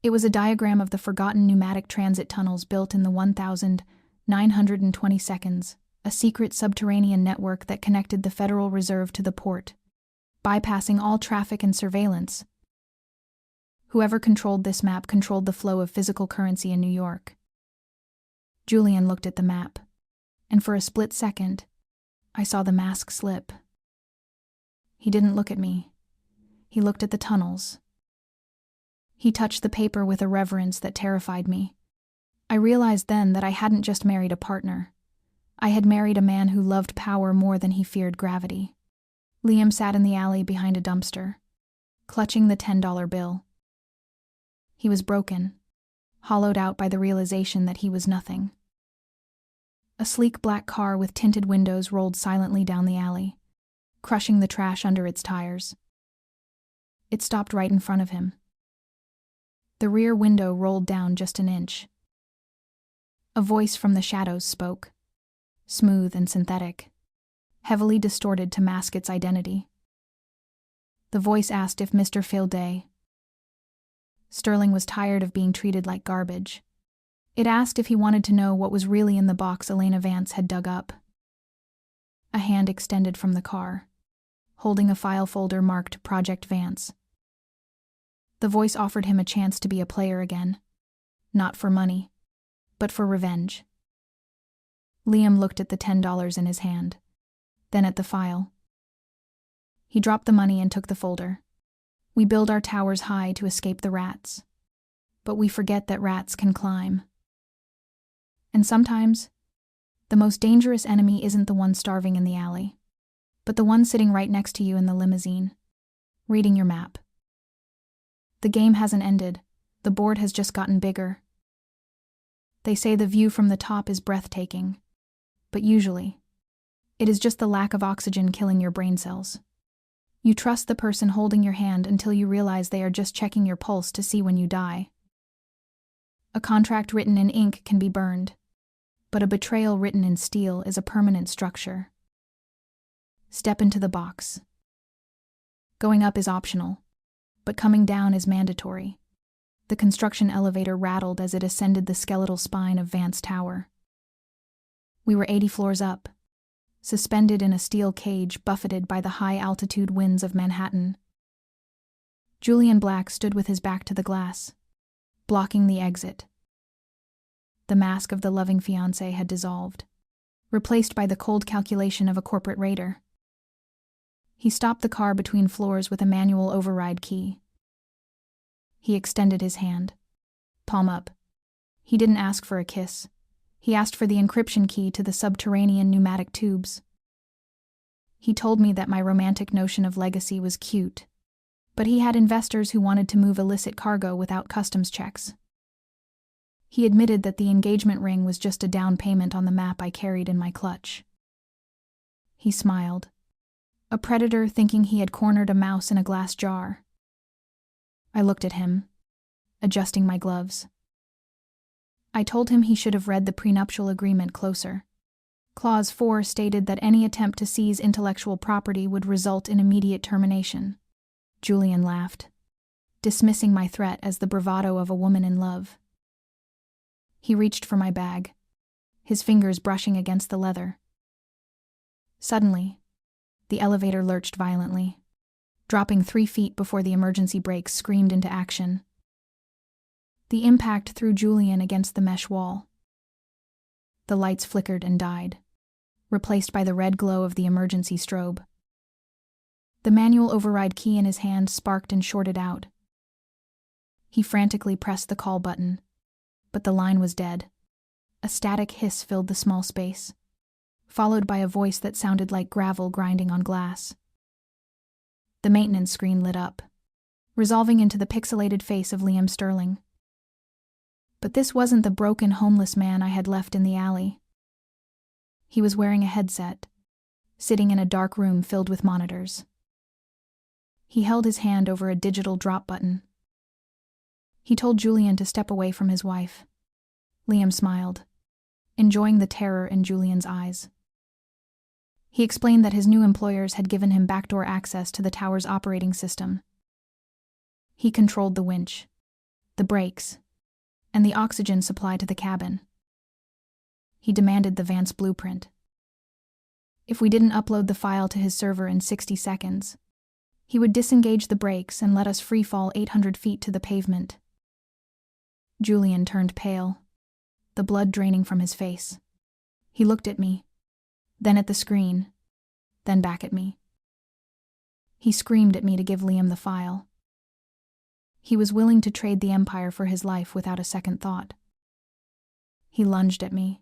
It was a diagram of the forgotten pneumatic transit tunnels built in the 1920s, a secret subterranean network that connected the Federal Reserve to the port, bypassing all traffic and surveillance. Whoever controlled this map controlled the flow of physical currency in New York. Julian looked at the map, and for a split second, I saw the mask slip. He didn't look at me. He looked at the tunnels. He touched the paper with a reverence that terrified me. I realized then that I hadn't just married a partner. I had married a man who loved power more than he feared gravity. Liam sat in the alley behind a dumpster, clutching the $10 bill. He was broken, hollowed out by the realization that he was nothing. A sleek black car with tinted windows rolled silently down the alley, crushing the trash under its tires. It stopped right in front of him. The rear window rolled down just an inch. A voice from the shadows spoke, smooth and synthetic, heavily distorted to mask its identity. The voice asked if Mr. Filday. Sterling was tired of being treated like garbage. It asked if he wanted to know what was really in the box Elena Vance had dug up. A hand extended from the car, holding a file folder marked Project Vance. The voice offered him a chance to be a player again, not for money, but for revenge. Liam looked at the $10 in his hand, then at the file. He dropped the money and took the folder. We build our towers high to escape the rats, but we forget that rats can climb. And sometimes, the most dangerous enemy isn't the one starving in the alley, but the one sitting right next to you in the limousine, reading your map. The game hasn't ended. The board has just gotten bigger. They say the view from the top is breathtaking, but usually, it is just the lack of oxygen killing your brain cells. You trust the person holding your hand until you realize they are just checking your pulse to see when you die. A contract written in ink can be burned, but a betrayal written in steel is a permanent structure. Step into the box. Going up is optional, but coming down is mandatory. The construction elevator rattled as it ascended the skeletal spine of Vance Tower. We were 80 floors up, suspended in a steel cage buffeted by the high-altitude winds of Manhattan. Julian Black stood with his back to the glass, blocking the exit. The mask of the loving fiancé had dissolved, replaced by the cold calculation of a corporate raider. He stopped the car between floors with a manual override key. He extended his hand, palm up. He didn't ask for a kiss. He asked for the encryption key to the subterranean pneumatic tubes. He told me that my romantic notion of legacy was cute, but he had investors who wanted to move illicit cargo without customs checks. He admitted that the engagement ring was just a down payment on the map I carried in my clutch. He smiled, a predator thinking he had cornered a mouse in a glass jar. I looked at him, adjusting my gloves. I told him he should have read the prenuptial agreement closer. Clause 4 stated that any attempt to seize intellectual property would result in immediate termination. Julian laughed, dismissing my threat as the bravado of a woman in love. He reached for my bag, his fingers brushing against the leather. Suddenly, the elevator lurched violently, dropping 3 feet before the emergency brakes screamed into action. The impact threw Julian against the mesh wall. The lights flickered and died, replaced by the red glow of the emergency strobe. The manual override key in his hand sparked and shorted out. He frantically pressed the call button, but the line was dead. A static hiss filled the small space, followed by a voice that sounded like gravel grinding on glass. The maintenance screen lit up, resolving into the pixelated face of Liam Sterling. But this wasn't the broken, homeless man I had left in the alley. He was wearing a headset, sitting in a dark room filled with monitors. He held his hand over a digital drop button. He told Julian to step away from his wife. Liam smiled. enjoying the terror in Julian's eyes. He explained that his new employers had given him backdoor access to the tower's operating system. He controlled the winch, the brakes, and the oxygen supply to the cabin. He demanded the Vance blueprint. If we didn't upload the file to his server in 60 seconds, he would disengage the brakes and let us free-fall 800 feet to the pavement. Julian turned pale, the blood draining from his face. He looked at me, then at the screen, then back at me. He screamed at me to give Liam the file. He was willing to trade the Empire for his life without a second thought. He lunged at me,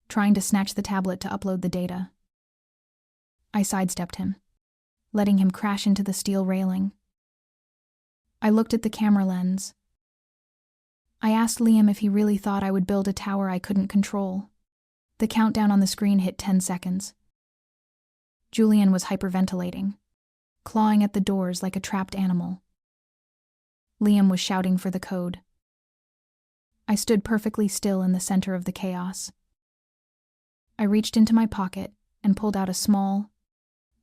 trying to snatch the tablet to upload the data. I sidestepped him, letting him crash into the steel railing. I looked at the camera lens. I asked Liam if he really thought I would build a tower I couldn't control. The countdown on the screen hit 10 seconds. Julian was hyperventilating, clawing at the doors like a trapped animal. Liam was shouting for the code. I stood perfectly still in the center of the chaos. I reached into my pocket and pulled out a small,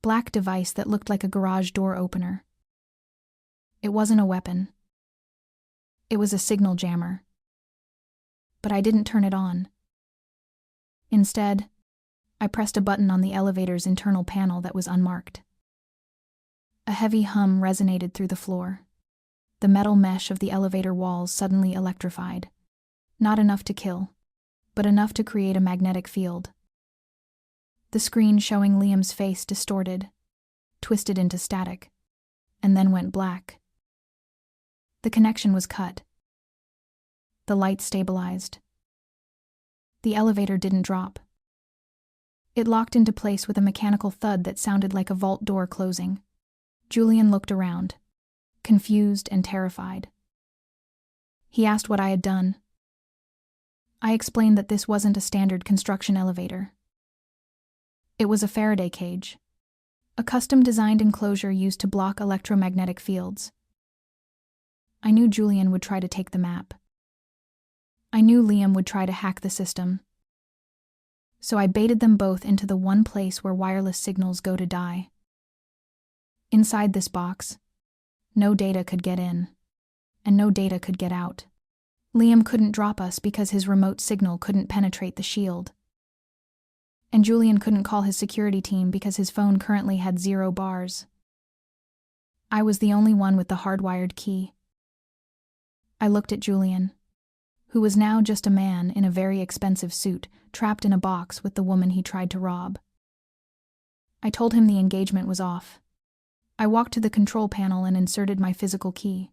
black device that looked like a garage door opener. It wasn't a weapon. It was a signal jammer. But I didn't turn it on. Instead, I pressed a button on the elevator's internal panel that was unmarked. A heavy hum resonated through the floor. The metal mesh of the elevator walls suddenly electrified. Not enough to kill, but enough to create a magnetic field. The screen showing Liam's face distorted, twisted into static, and then went black. The connection was cut. The light stabilized. The elevator didn't drop. It locked into place with a mechanical thud that sounded like a vault door closing. Julian looked around, confused and terrified. He asked what I had done. I explained that this wasn't a standard construction elevator. It was a Faraday cage, a custom-designed enclosure used to block electromagnetic fields. I knew Julian would try to take the map. I knew Liam would try to hack the system. So I baited them both into the one place where wireless signals go to die. Inside this box, no data could get in, and no data could get out. Liam couldn't drop us because his remote signal couldn't penetrate the shield. And Julian couldn't call his security team because his phone currently had 0 bars. I was the only one with the hardwired key. I looked at Julian, who was now just a man in a very expensive suit, trapped in a box with the woman he tried to rob. I told him the engagement was off. I walked to the control panel and inserted my physical key.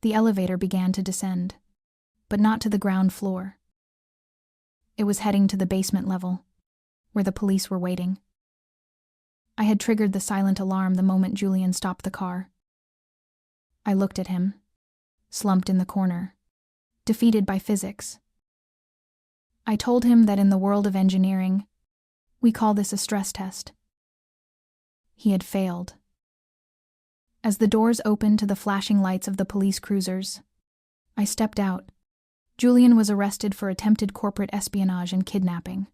The elevator began to descend, but not to the ground floor. It was heading to the basement level, where the police were waiting. I had triggered the silent alarm the moment Julian stopped the car. I looked at him, slumped in the corner, defeated by physics. I told him that in the world of engineering, we call this a stress test. He had failed. As the doors opened to the flashing lights of the police cruisers, I stepped out. Julian was arrested for attempted corporate espionage and kidnapping.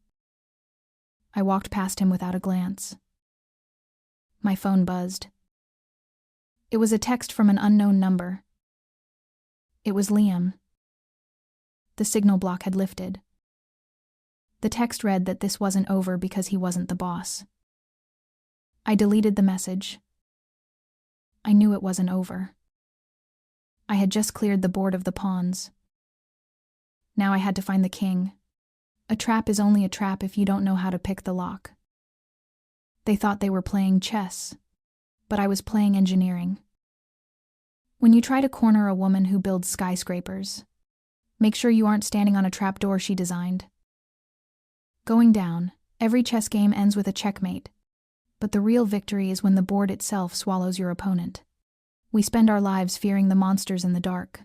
I walked past him without a glance. My phone buzzed. It was a text from an unknown number. It was Liam. The signal block had lifted. The text read that this wasn't over because he wasn't the boss. I deleted the message. I knew it wasn't over. I had just cleared the board of the pawns. Now I had to find the king. A trap is only a trap if you don't know how to pick the lock. They thought they were playing chess, but I was playing engineering. When you try to corner a woman who builds skyscrapers, make sure you aren't standing on a trapdoor she designed. Going down, every chess game ends with a checkmate, but the real victory is when the board itself swallows your opponent. We spend our lives fearing the monsters in the dark,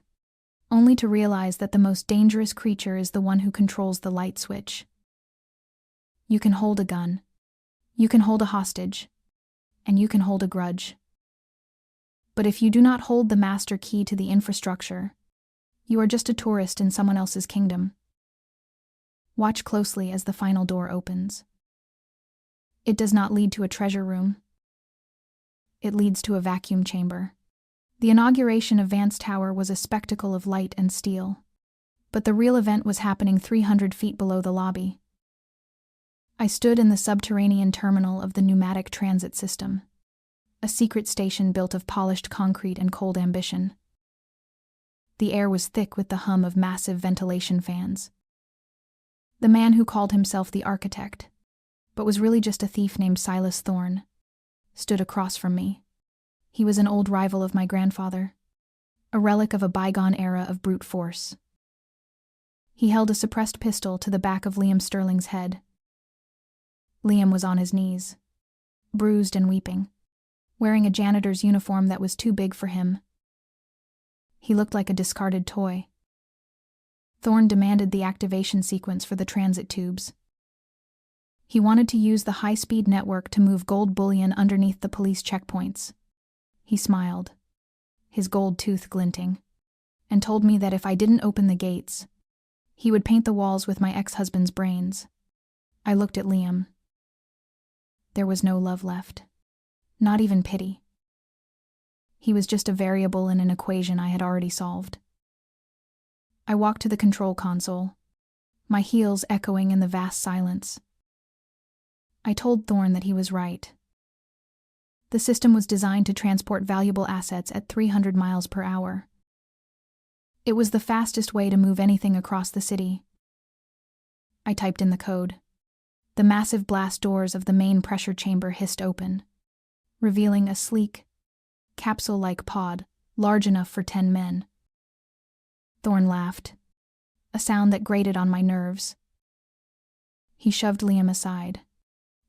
only to realize that the most dangerous creature is the one who controls the light switch. You can hold a gun, you can hold a hostage, and you can hold a grudge. But if you do not hold the master key to the infrastructure, you are just a tourist in someone else's kingdom. Watch closely as the final door opens. It does not lead to a treasure room. It leads to a vacuum chamber. The inauguration of Vance Tower was a spectacle of light and steel. But the real event was happening 300 feet below the lobby. I stood in the subterranean terminal of the pneumatic transit system, a secret station built of polished concrete and cold ambition. The air was thick with the hum of massive ventilation fans. The man who called himself the architect, but was really just a thief named Silas Thorne, stood across from me. He was an old rival of my grandfather, a relic of a bygone era of brute force. He held a suppressed pistol to the back of Liam Sterling's head. Liam was on his knees, bruised and weeping, wearing a janitor's uniform that was too big for him. He looked like a discarded toy. Thorne demanded the activation sequence for the transit tubes. He wanted to use the high-speed network to move gold bullion underneath the police checkpoints. He smiled, his gold tooth glinting, and told me that if I didn't open the gates, he would paint the walls with my ex-husband's brains. I looked at Liam. There was no love left. Not even pity. He was just a variable in an equation I had already solved. I walked to the control console, my heels echoing in the vast silence. I told Thorne that he was right. The system was designed to transport valuable assets at 300 miles per hour. It was the fastest way to move anything across the city. I typed in the code. The massive blast doors of the main pressure chamber hissed open, revealing a sleek, capsule-like pod large enough for 10 men. Thorne laughed, a sound that grated on my nerves. He shoved Liam aside,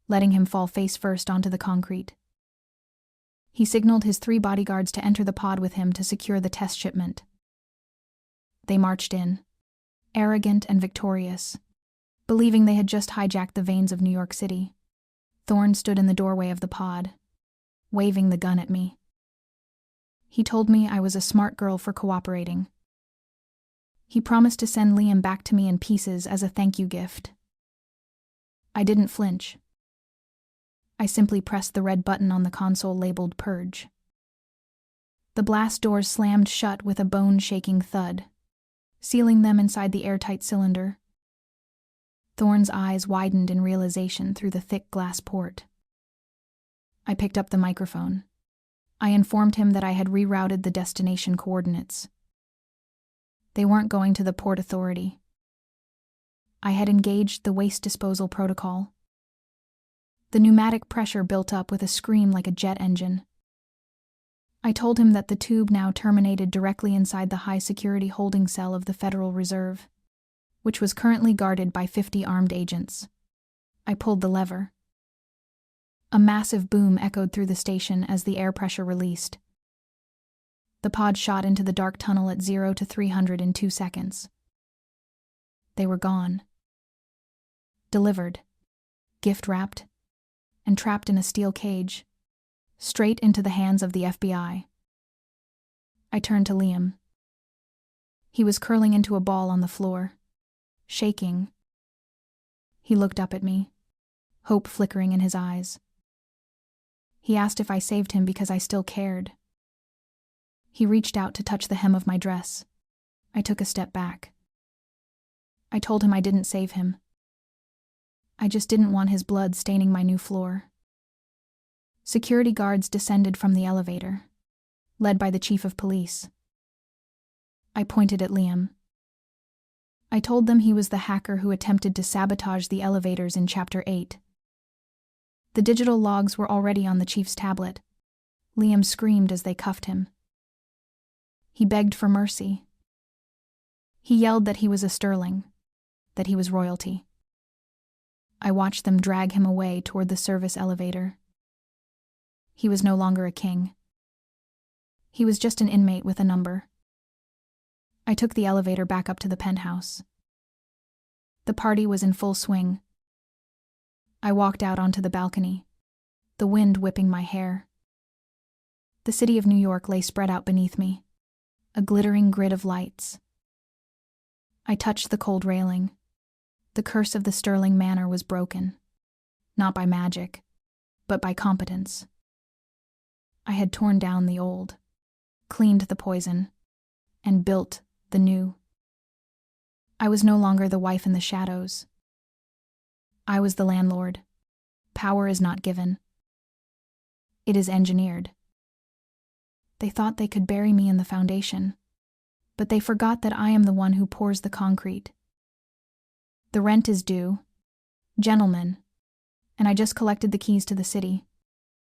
letting him fall face first onto the concrete. He signaled his 3 bodyguards to enter the pod with him to secure the test shipment. They marched in, arrogant and victorious, believing they had just hijacked the veins of New York City. Thorne stood in the doorway of the pod, waving the gun at me. He told me I was a smart girl for cooperating. He promised to send Liam back to me in pieces as a thank you gift. I didn't flinch. I simply pressed the red button on the console labeled Purge. The blast doors slammed shut with a bone-shaking thud, sealing them inside the airtight cylinder. Thorne's eyes widened in realization through the thick glass port. I picked up the microphone. I informed him that I had rerouted the destination coordinates. They weren't going to the Port Authority. I had engaged the waste disposal protocol. The pneumatic pressure built up with a scream like a jet engine. I told him that the tube now terminated directly inside the high-security holding cell of the Federal Reserve, which was currently guarded by 50 armed agents. I pulled the lever. A massive boom echoed through the station as the air pressure released. The pod shot into the dark tunnel at 0 to 300 in 2 seconds. They were gone. Delivered, gift-wrapped, and trapped in a steel cage, straight into the hands of the FBI. I turned to Liam. He was curling into a ball on the floor, shaking. He looked up at me, hope flickering in his eyes. He asked if I saved him because I still cared. He reached out to touch the hem of my dress. I took a step back. I told him I didn't save him. I just didn't want his blood staining my new floor. Security guards descended from the elevator, led by the chief of police. I pointed at Liam. I told them he was the hacker who attempted to sabotage the elevators in Chapter 8. The digital logs were already on the chief's tablet. Liam screamed as they cuffed him. He begged for mercy. He yelled that he was a Sterling, that he was royalty. I watched them drag him away toward the service elevator. He was no longer a king. He was just an inmate with a number. I took the elevator back up to the penthouse. The party was in full swing. I walked out onto the balcony, the wind whipping my hair. The city of New York lay spread out beneath me, a glittering grid of lights. I touched the cold railing, The curse of the Sterling Manor was broken, not by magic, but by competence. I had torn down the old, cleaned the poison, and built the new. I was no longer the wife in the shadows. I was the landlord. Power is not given. It is engineered. They thought they could bury me in the foundation, but they forgot that I am the one who pours the concrete. The rent is due, gentlemen, and I just collected the keys to the city.